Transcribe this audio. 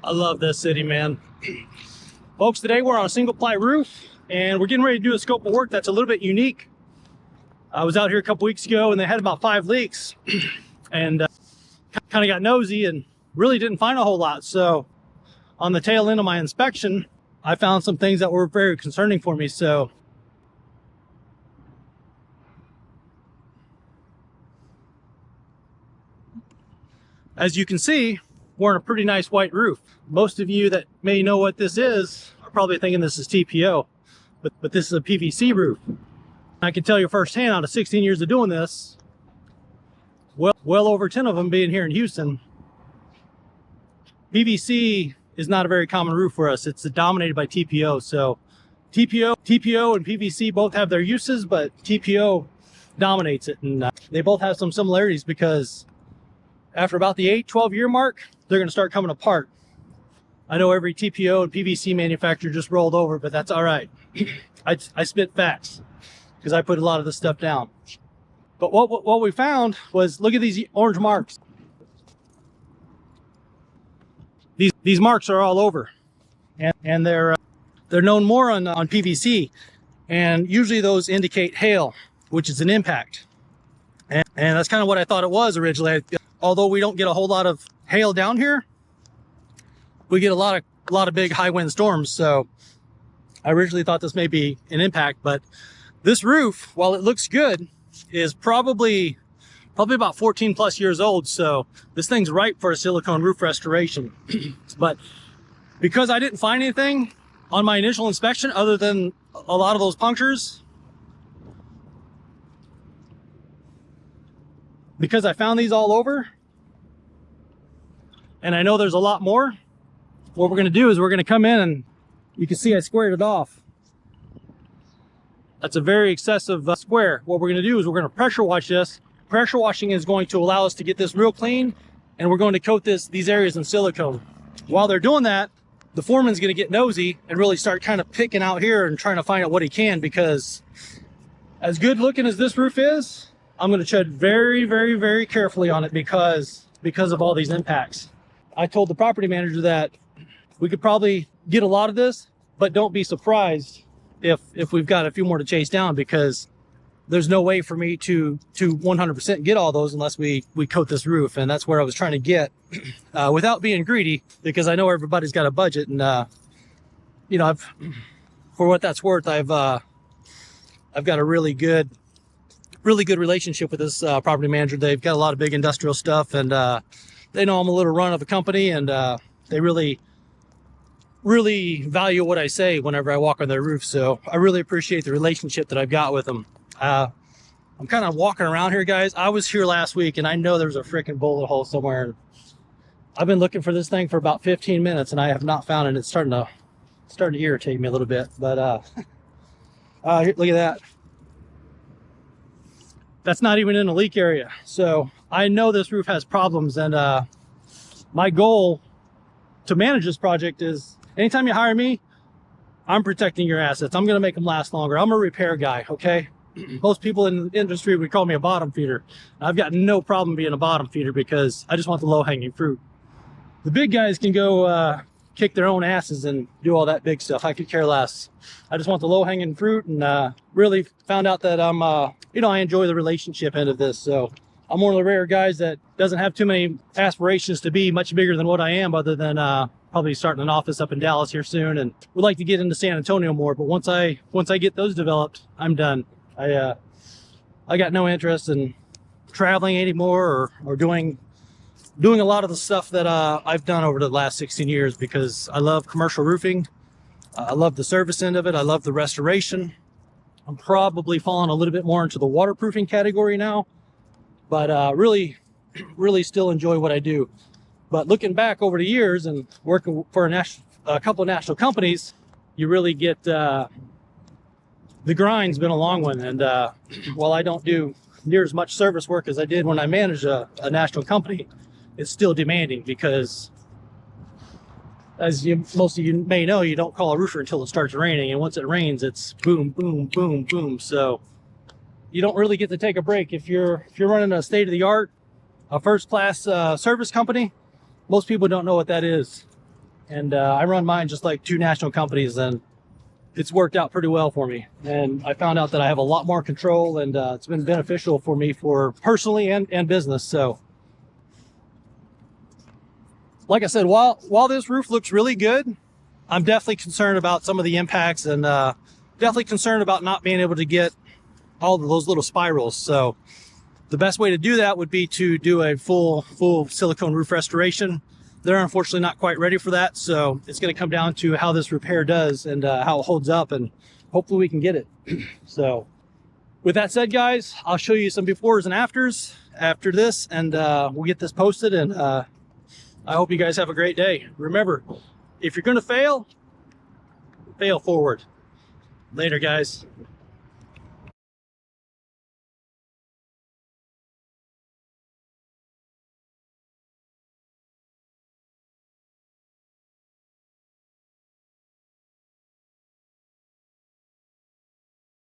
I love this city, man. Folks, today we're on a single ply roof and we're getting ready to do a scope of work that's a little bit unique. I was out here a couple weeks ago and they had about 5 leaks and kind of got nosy and really didn't find a whole lot. So on the tail end of my inspection, I found some things that were very concerning for me. So as you can see, we're on a pretty nice white roof. Most of you that may know what this is are probably thinking this is TPO, but this is a PVC roof. I can tell you firsthand, out of 16 years of doing this, well over 10 of them being here in Houston, PVC is not a very common roof for us. It's dominated by TPO. So TPO and PVC both have their uses, but TPO dominates it. And they both have some similarities because after about the 8-12 year mark, they're going to start coming apart. I know every TPO and PVC manufacturer just rolled over, but that's all right. I spit facts because I put a lot of this stuff down. But what we found was, look at these orange marks. These marks are all over, and they're known more on PVC, and usually those indicate hail, which is an impact. And that's kind of what I thought it was originally. Although we don't get a whole lot of hail down here, we get a lot of big high wind storms. So I originally thought this may be an impact, but this roof, while it looks good, is probably about 14 plus years old. So this thing's ripe for a silicone roof restoration. But because I didn't find anything on my initial inspection other than a lot of those punctures, because I found these all over, and I know there's a lot more, what we're going to do is we're going to come in and you can see I squared it off. That's a very excessive square. What we're going to do is we're going to pressure wash this. Pressure washing is going to allow us to get this real clean, and we're going to coat these areas in silicone. While they're doing that, the foreman's going to get nosy and really start kind of picking out here and trying to find out what he can, because as good looking as this roof is, I'm going to tread very, very, very carefully on it because of all these impacts. I told the property manager that we could probably get a lot of this, but don't be surprised if we've got a few more to chase down, because there's no way for me to 100% get all those unless we coat this roof. And that's where I was trying to get without being greedy, because I know everybody's got a budget. And you know, for what that's worth, I've got a really good relationship with this property manager. They've got a lot of big industrial stuff, and they know I'm a little run of a company, and they really value what I say whenever I walk on their roof. So I really appreciate the relationship that I've got with them. I'm kind of walking around here, guys. I was here last week and I know there's a freaking bullet hole somewhere. I've been looking for this thing for about 15 minutes and I have not found it. It's starting to irritate me a little bit, but here, look at that. That's not even in a leak area. So I know this roof has problems, and my goal to manage this project is, anytime you hire me, I'm protecting your assets. I'm going to make them last longer. I'm a repair guy, okay? Most people in the industry would call me a bottom feeder. I've got no problem being a bottom feeder because I just want the low-hanging fruit. The big guys can go kick their own asses and do all that big stuff. I could care less. I just want the low-hanging fruit, and really found out that I'm, you know, I enjoy the relationship end of this. So I'm one of the rare guys that doesn't have too many aspirations to be much bigger than what I am, other than probably starting an office up in Dallas here soon, and would like to get into San Antonio more. But once I get those developed, I'm done. I got no interest in traveling anymore or doing a lot of the stuff that I've done over the last 16 years, because I love commercial roofing. I love the service end of it. I love the restoration. I'm probably falling a little bit more into the waterproofing category now, but really still enjoy what I do. But looking back over the years and working for a couple of national companies, you really get the grind's been a long one. And while I don't do near as much service work as I did when I managed a national company, it's still demanding, because as most of you may know, you don't call a roofer until it starts raining, and once it rains, it's boom, boom, boom, boom. So you don't really get to take a break. If you're running a state-of-the-art, a first-class service company, most people don't know what that is. And I run mine just like 2 national companies, and it's worked out pretty well for me. And I found out that I have a lot more control, and it's been beneficial for me for personally and business. So like I said, while this roof looks really good, I'm definitely concerned about some of the impacts, and definitely concerned about not being able to get all of those little spirals. So the best way to do that would be to do a full silicone roof restoration. They're unfortunately not quite ready for that, so it's going to come down to how this repair does and how it holds up, and hopefully we can get it. So with that said, guys, I'll show you some befores and afters after this, and we'll get this posted, and I hope you guys have a great day. Remember, if you're going to fail, fail forward. Later, guys.